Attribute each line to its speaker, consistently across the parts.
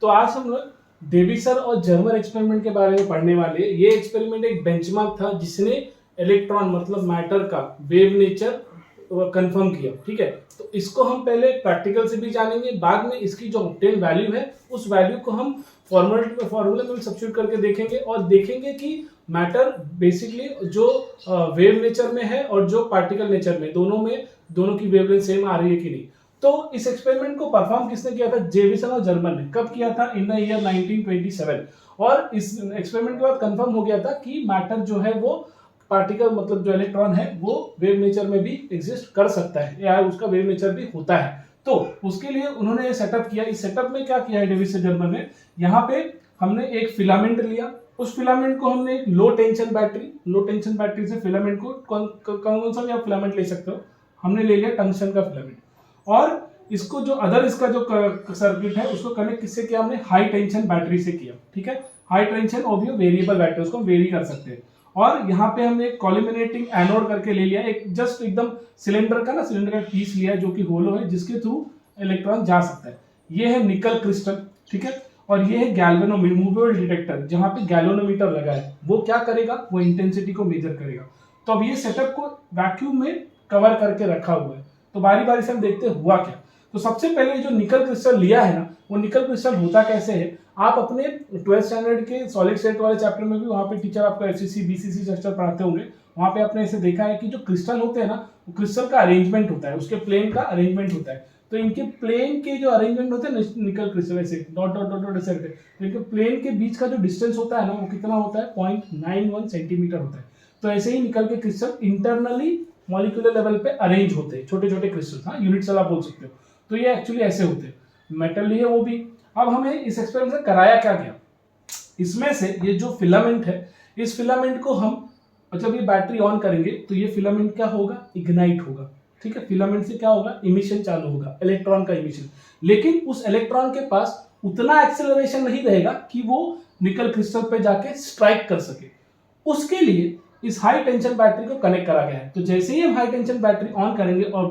Speaker 1: तो आज हम लोग डेविसन और जर्मर एक्सपेरिमेंट के बारे में पढ़ने वाले। ये एक्सपेरिमेंट एक बेंचमार्क था जिसने इलेक्ट्रॉन मतलब मैटर का वेव नेचर कंफर्म किया। ठीक है, तो इसको हम पहले प्रैक्टिकल से भी जानेंगे, बाद में इसकी जो ऑब्टेन वैल्यू है उस वैल्यू को हम फॉर्मूले में सब्स्टिट्यूट करके देखेंगे और देखेंगे कि मैटर बेसिकली जो वेव नेचर में है और जो पार्टिकल नेचर में दोनों की वेवलेंथ सेम आ रही है कि नहीं। तो इस एक्सपेरिमेंट को परफॉर्म किसने किया था? जेविसन और जर्मर ने। कब किया था? In the year 1927। और इस एक्सपेरिमेंट के बाद कंफर्म हो गया था कि मैटर जो है वो पार्टिकल मतलब जो इलेक्ट्रॉन है वो वेव नेचर में भी एग्जिस्ट कर सकता है या उसका वेव नेचर भी होता है। तो उसके लिए उन्होंने सेटअप किया। इस सेटअप में क्या किया है डेविसन जर्मर ने? यहाँ पे हमने एक फिलामेंट लिया, उस फिलामेंट को हमने एक लो टेंशन बैटरी से फिलामेंट को कौन सा भी आप फिलामेंट ले सकते हो, हमने ले लिया टंगस्टन का फिलामेंट। और इसको जो इसका जो सर्किट है उसको कनेक्ट किससे किया? हमने हाई टेंशन बैटरी से किया। ठीक है, हाई टेंशन ऑब्वियो वेरिएबल बैटरी, उसको वेरी कर सकते हैं। और यहाँ पे हमने एक कॉल्यूमिनेटिंग एनोड करके ले लिया, एक जस्ट एकदम सिलेंडर का पीस लिया जो कि होलो है, जिसके थ्रू इलेक्ट्रॉन जा सकता है। ये है निकल क्रिस्टल। ठीक है, और ये है गैल्वेनोमीटर, मूवेबल डिटेक्टर, जहां पे गैल्वेनोमीटर लगा है। वो क्या करेगा? वो इंटेंसिटी को मेजर करेगा। तो अब ये सेटअप को वैक्यूम में कवर करके रखा हुआ है। तो बारी बारी से हम देखते हैं हुआ क्या। तो सबसे पहले जो निकल क्रिस्टल लिया है ना, वो निकल क्रिस्टल होता कैसे है? आप अपने 12th स्टैंडर्ड के सॉलिड स्टेट वाले चैप्टर में भी, वहां पे टीचर आपको एफसीसी बीसीसी स्ट्रक्चर पढ़ाते होंगे, वहां पे आपने ऐसे देखा है कि जो क्रिस्टल होते हैं ना, वो क्रिस्टल का अरेंजमेंट होता है, उसके प्लेन का अरेंजमेंट होता है। तो इनके प्लेन के जो अरेंजमेंट होते हैं निकल क्रिस्टल ऐसे डॉट डॉट डॉट डॉट ऐसे रहते हैं। तो इनके प्लेन के बीच का जो डिस्टेंस होता है ना, वो कितना होता है? 0.91 सेंटीमीटर होता है। तो ऐसे ही निकल के क्रिस्टल इंटरनली मॉलिक्यूलर लेवल पे अरेंज होते हैं, छोटे छोटे क्रिस्टल। हाँ, यूनिट सेल आप बोल सकते हो। तो ये एक्चुअली ऐसे होते हैं, मेटल ही है वो भी। अब हमें इस एक्सपेरिमेंट से कराया क्या गया? इसमें से ये जो फिलामेंट है, इस फिलामेंट को हम जब ये बैटरी ऑन करेंगे तो ये फिलामेंट क्या होगा? इग्नाइट होगा। ठीक है, फिलामेंट से क्या होगा? इमिशन चालू होगा, इलेक्ट्रॉन का इमिशन। लेकिन उस इलेक्ट्रॉन के पास उतना एक्सेलरेशन नहीं रहेगा कि वो निकल क्रिस्टल पे जाके स्ट्राइक कर सके। उसके लिए इस हाई टेंशन बैटरी को कनेक्ट करा गया है। तो जैसे ही हम हाई टेंशन बैटरी ऑन करेंगे और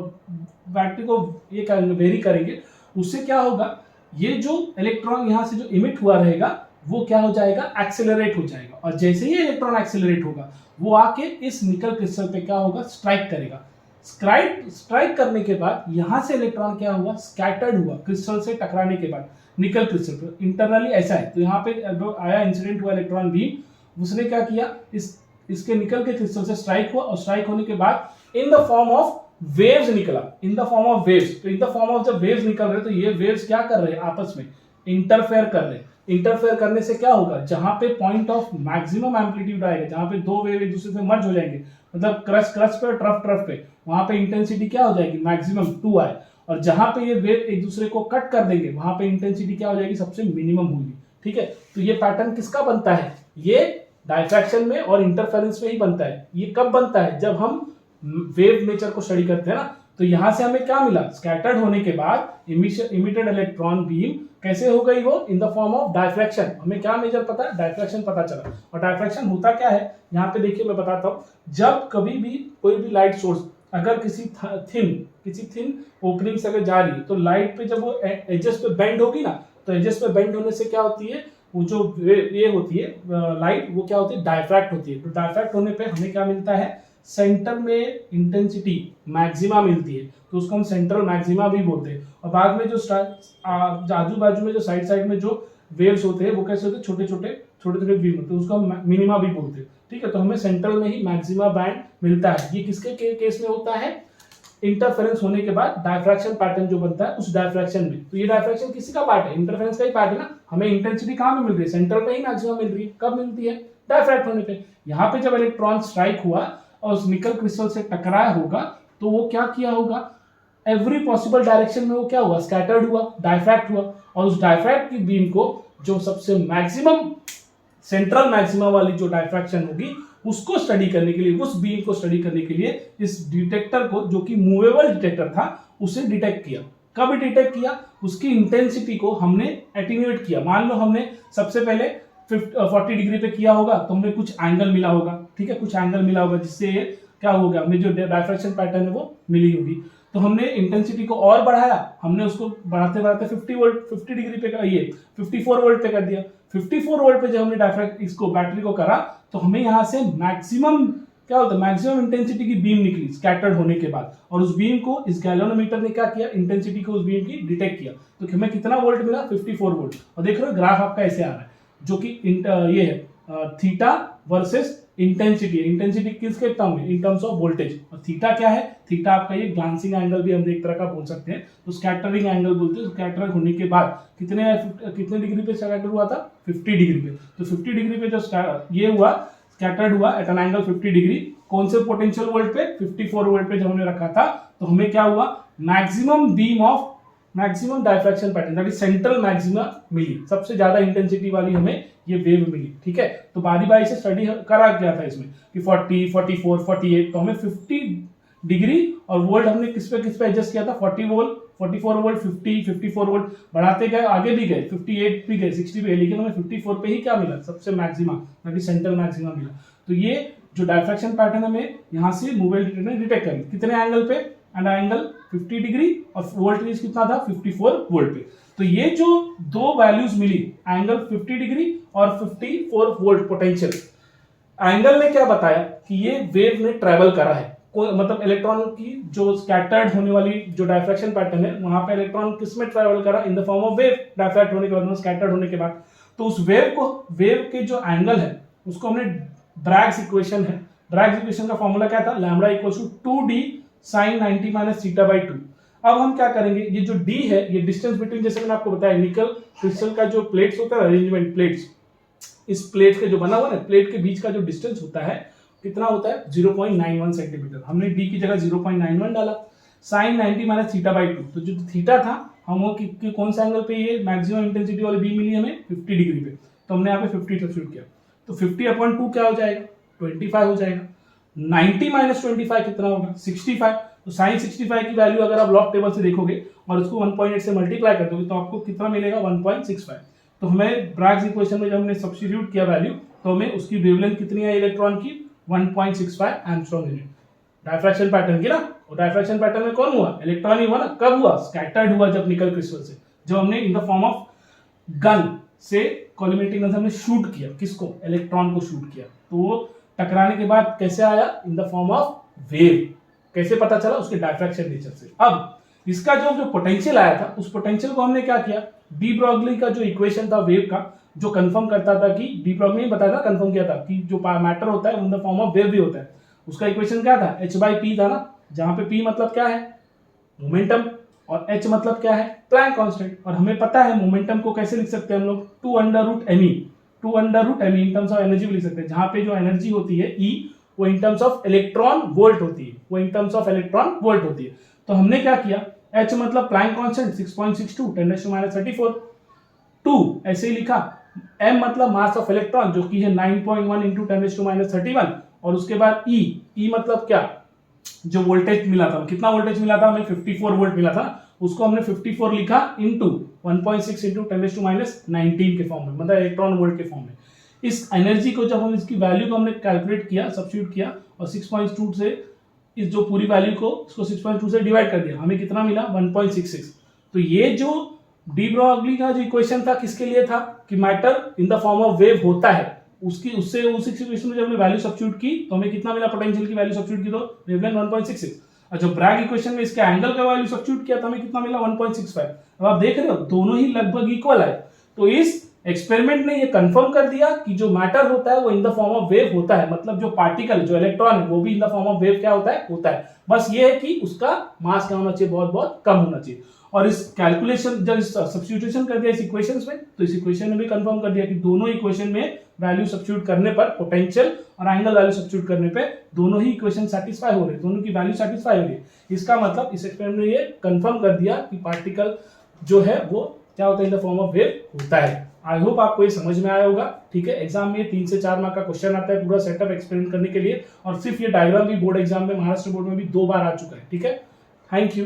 Speaker 1: बैटरी को ये करेंगे, वेरी करेंगे, उससे क्या होगा? ये जो इलेक्ट्रॉन यहां से जो इमिट हुआ रहेगा वो क्या हो जाएगा? एक्सेलरेट हो जाएगा। और जैसे ही इलेक्ट्रॉन एक्सेलरेट होगा वो आके इस निकल क्रिस्टल पे क्या होगा? स्ट्राइक करेगा। स्ट्राइक करने के बाद यहां से इलेक्ट्रॉन क्या हुआ? स्कैटर्ड हुआ क्रिस्टल से टकराने के बाद निकल क्रिस्टल पे। इंटरनली ऐसा है। तो यहाँ पे आया इंसिडेंट हुआ इलेक्ट्रॉन बीम, उसने क्या किया? इसके निकल के क्रिस्टल से स्ट्राइक हुआ और स्ट्राइक होने के बाद in the form of waves निकला, in the form of waves. तो इन द फॉर्म ऑफ जब वेव्स निकल रहे तो ये वेव्स क्या कर रहे हैं? आपस में इंटरफेयर कर रहे हैं। इंटरफेयर करने से क्या होगा? जहां पे पॉइंट ऑफ मैक्सिमम एम्पलीट्यूड आएगा, जहां पे दो वेव एक दूसरे से मर्ज हो जाएंगे, मतलब क्रस्ट पे और ट्रफ पे, वहां पे इंटेंसिटी क्या हो जाएगी? मैक्सिमम 2 आए। और जहां पे ये वेव एक दूसरे को कट कर देंगे वहां पे इंटेंसिटी क्या हो जाएगी? सबसे मिनिमम होगी। ठीक है, तो ये पैटर्न किसका बनता है? ये डायफ्रैक्शन में और इंटरफेरेंस में ही बनता है। ये कब बनता है? जब हम वेव नेचर को स्टडी करते हैं ना। तो यहां से हमें क्या मिला? स्कैटर्ड होने के बाद इमिटेड इलेक्ट्रॉन बीम कैसे हो गई? वो इन द फॉर्म ऑफ डायफ्रैक्शन। हमें क्या मेजर पता है? डायफ्रैक्शन पता चला। और डायफ्रैक्शन होता क्या है यहाँ पे देखिए, मैं बताता हूं। जब कभी भी कोई भी लाइट सोर्स अगर किसी थिन ओपनिंग से अगर जा रही है तो लाइट पे जब वो एजेस पे बेंड होगी ना, तो एजेस पे बेंड होने से क्या होती है? वो जो ये होती है लाइट, वो क्या होती है? डायफ्रैक्ट होती है। तो डायफ्रैक्ट होने पे हमें क्या मिलता है? सेंटर में इंटेंसिटी मैक्सिमा मिलती है, तो उसको हम सेंट्रल मैक्सिमा भी बोलते हैं। और बाद में जो आजू बाजू में जो साइड में जो वेव्स होते हैं वो कैसे होते हैं? छोटे छोटे बीम होते हैं, उसको हम मिनिमा भी बोलते हैं। ठीक है, तो हमें सेंट्रल में ही मैक्सिमा बैंड मिलता है। ये किसके केस में होता है? इंटरफेरेंस होने के बाद डायफ्रैक्शन पैटर्न जो बनता है उस डायफ्रैक्शन में। तो ये डायफ्रैक्शन किसी का पार्ट है? इंटरफेरेंस का ही पार्ट है ना। हमें इंटेंसिटी कहां पे मिल रही है? सेंट्रल पे ही मैक्सिमम मिल रही है। कब मिलती है? डायफ्रैक्ट होने पे। यहाँ पे जब इलेक्ट्रॉन स्ट्राइक हुआ और उस निकल क्रिस्टल से टकराया होगा तो वो क्या किया होगा? एवरी पॉसिबल डायरेक्शन में वो क्या हुआ? स्कैटर्ड हुआ, डायफ्रैक्ट हुआ। और उस डायफ्रैक्ट की बीम को जो सबसे मैक्सिमम सेंट्रल मैक्सिमा वाली जो डायफ्रैक्शन होगी उसको स्टडी करने के लिए, उस बीम को स्टडी करने के लिए इस डिटेक्टर को, जो कि मूवेबल डिटेक्टर था, उसे डिटेक्ट किया। कब डिटेक्ट किया? उसकी इंटेंसिटी को हमने एटीन्यूएट किया। मान लो हमने सबसे पहले 40 डिग्री पे किया होगा तो हमें कुछ एंगल मिला होगा। ठीक है, कुछ एंगल मिला होगा जिससे ये क्या हो गया? हमें जो डायफ्रैक्शन पैटर्न है वो मिली होगी। तो हमने इंटेंसिटी को और बढ़ाया, हमने उसको बढ़ाते बढ़ाते 50 वोल्ट 50 डिग्री पे कर, ये 54 वोल्ट पे कर दिया। 54 वोल्ट पे जब हमने डायफ्रैक्ट इसको बैटरी को करा तो हमें यहाँ से मैक्सिमम क्या होता है, मैक्सिमम इंटेंसिटी की बीम निकली स्कैटर्ड होने के बाद, और उस बीम को इस गैल्वेनोमीटर ने क्या किया, इंटेंसिटी को उस बीम की डिटेक्ट किया। तो हमें कितना वोल्ट मिला, 54 वोल्ट। और देख रहे हो ग्राफ आपका ऐसे आ रहा है, जो कि ये है थीटा वर्सेस इंटेंसिटी। इंटेंसिटी किसके टर्म में, इन टर्म्स ऑफ वोल्टेज। और थीटा क्या है, थीटा आपका ये ग्लांसिंग एंगल भी हम एक तरह का बोल सकते हैं, तो स्कैटरिंग एंगल बोलते हैं। स्कैटर होने के बाद कितने डिग्री पे स्कैटर हुआ था, 50 डिग्री पे। तो 50 डिग्री पे जो ये हुआ स्कैटर्ड हुआ एट एन एंगल 50 डिग्री, कौन से पोटेंशियल वोल्ट पे, 54 वोल्ट पे जब हमने रखा था, तो हमें क्या हुआ, maximum beam of maximum diffraction pattern, that is central maxima मिली, सबसे ज्यादा इंटेंसिटी वाली हमें ये वेव मिली। ठीक है, तो बारी बारी से स्टडी करा गया था इसमें कि 40, 44, 48, तो हमें 50 डिग्री और वोल्ट हमने किस पे एडजस्ट किया था, 40 वोल्ट, 44 वोल्ट, 50, 54 वोल्ट, बढ़ाते गए, आगे भी गए, 58 भी गए, 60 भी गए, लेकिन हमें 54 पे ही क्या मिला, सबसे maxima, that is central maxima मिला। तो ये जो डायफ्रैक्शन पैटर्न हमें यहाँ से मूवमेंट ने डिटेक्ट कर, कितने एंगल पे, एंड एंगल 50 डिग्री, और वोल्टेज कितना था, 54 वोल्ट पे। तो ये जो दो वैल्यूज मिली, एंगल 50 डिग्री और 54 वोल्ट पोटेंशियल, एंगल ने क्या बताया कि ये वेव ने ट्रेवल करा है, मतलब इलेक्ट्रॉन की जो स्कैटर्ड होने वाली जो डायफ्रैक्शन पैटर्न है, वहां पे इलेक्ट्रॉन किस में ट्रेवल करा, इन the form of wave, diffract होने के बाद, स्कैटर्ड होने के बाद। तो उस वेव के जो एंगल है उसको हमने ब्रैग्स इक्वेशन है, ब्रैग्स इक्वेशन का फॉर्मूला क्या था, lambda equals to 2d sin 90 minus theta by 2। अब हम क्या करेंगे, ये जो d है, ये डिस्टेंस बिटवीन, जैसे मैंने आपको बताया, निकल क्रिस्टल का जो प्लेट्स होता है, अरेंजमेंट प्लेट्स, इस प्लेट के जो बना हुआ है, प्लेट के बीच का जो डिस्टेंस होता है कितना होता है, 0.91 सेंटीमीटर। हमने d की जगह 0.91 डाला, sin 90 माइनस थीटा बाई 2। तो जो थीटा था, हम वो कौन सा एंगल पे ये मैक्सिमम इंटेंसिटी वाली बीम मिली हमें, 50 डिग्री पे, तो हमने यहाँ पे 50 सब्स्टिट्यूट किया। तो 50/2 क्या हो जाएगा, 25 हो जाएगा। 90 माइनस 25 कितना होगा, 65। तो साइन 65 की वैल्यू अगर आप लॉग टेबल से देखोगे और उसको 1.8 से मल्टीप्लाई कर दोगे तो आपको कितना मिलेगा, 1.65। तो हमें ब्रैग्स इक्वेशन में जब हमने सब्स्टिट्यूट किया वैल्यू, तो हमें उसकी वेवलेंथ कितनी है इलेक्ट्रॉन की, 1.65 एंगस्ट्रॉम यूनिट डायफ्रैक्शन पैटर्न की ना। और डायफ्रैक्शन पैटर्न में कौन हुआ, इलेक्ट्रॉन ही हुआ ना। कब हुआ, स्कैटर्ड हुआ जब निकल क्रिस्टल से, जब हमने इन द फॉर्म ऑफ गन से कॉलिमेटिक गन से हमने शूट किया, किसको, इलेक्ट्रॉन को शूट किया, तो वो टकराने के बाद कैसे आया, इन द फॉर्म ऑफ वेव। कैसे पता चला, उसके डायफ्रैक्शन नेचर से। अब इसका जो पोटेंशियल आया था, उस पोटेंशियल को हमने क्या किया, डी ब्रॉगली का जो इक्वेशन था वेव का, जो कंफर्म करता था कि, डी ब्रॉगली ने बताया था, कंफर्म किया था कि जो मैटर होता है इन द फॉर्म ऑफ वेव भी होता है, उसका इक्वेशन क्या था, h/p था ना, जहां पे p मतलब क्या है, मोमेंटम, और h मतलब क्या है, प्लैंक कांस्टेंट। और हमें पता है मोमेंटम को कैसे लिख सकते हैं हम लोग, 2√me, 2√me in terms of energy भी लिख सकते हैं, जहां पे जो एनर्जी होती है E, वो in terms of electron volt होती है, वो in terms of electron volt होती है। तो हमने क्या किया, h मतलब प्लैंक कांस्टेंट 6.62 10⁻34, 2 ऐसे ही लिखा, m मतलब मास ऑफ इलेक्ट्रॉन जो कि है 9.1 × 10⁻31, और उसके बाद E मतलब क्या, जो वोल्टेज मिला था, कितना वोल्टेज मिला था हमें, 54 वोल्ट मिला था, उसको हमने 54 लिखा इंटू 1.6 × 10⁻19 के फॉर्म में, मतलब इलेक्ट्रॉन वोल्ट के फॉर्म में। इस एनर्जी को जब हम इसकी वैल्यू को हमने कैलकुलेट किया, सब्स्टिट्यूट किया, और 6.2 से इस जो पूरी वैल्यू को इसको 6.2 से डिवाइड कर दिया, हमें कितना मिला, 1.66। तो ये जो डी ब्रॉगली का जो इक्वेशन था किसके लिए था, कि matter in the form of wave होता है, उसकी उससे उस इक्वेशन में जब हमने वैल्यू सब्स्टिट्यूट की तो हमें कितना मिला, पोटेंशियल की वैल्यू सब्स्टिट्यूट की तो वेवलेंथ 1.66, और जब ब्रैग इक्वेशन में इसके एंगल का वैल्यू सब्स्टिट्यूट किया तो हमें कितना मिला, 1.65। अब आप देख रहे हो दोनों ही लगभग इक्वल है। तो इस एक्सपेरिमेंट ने ये कंफर्म कर दिया कि जो मैटर होता है वो इन द फॉर्म ऑफ वेव होता है, मतलब जो पार्टिकल, जो इलेक्ट्रॉन है, वो भी इन द फॉर्म ऑफ वेव क्या होता है। बस ये है कि उसका मास क्या होना चाहिए, बहुत बहुत कम होना चाहिए। और इस कैलकुलेशन जब सब्स्टिट्यूशन कर दिया इस इक्वेशंस में, तो इस इक्वेशन ने भी कंफर्म कर दिया कि दोनों इक्वेशन में वैल्यू सब्स्टिट्यूट करने पर, पोटेंशियल और एंगल वैल्यू सब्स्टिट्यूट करने पे, दोनों ही इक्वेशन सेटिस्फाई हो रहे, दोनों की वैल्यू सेटिस्फाई हो रही है। इसका मतलब इस एक्सपेरिमेंट ने ये कंफर्म कर दिया कि पार्टिकल जो है वो क्या होता है, इन द फॉर्म ऑफ वेव होता है। आई होप आपको ये समझ में आया होगा। ठीक है, एग्जाम में 3 से 4 मार्क का क्वेश्चन आता है पूरा सेटअप एक्सपेरिमेंट करने के लिए, और सिर्फ ये डायग्राम भी बोर्ड एग्जाम में, महाराष्ट्र बोर्ड में भी 2 बार आ चुका है। ठीक है, थैंक यू।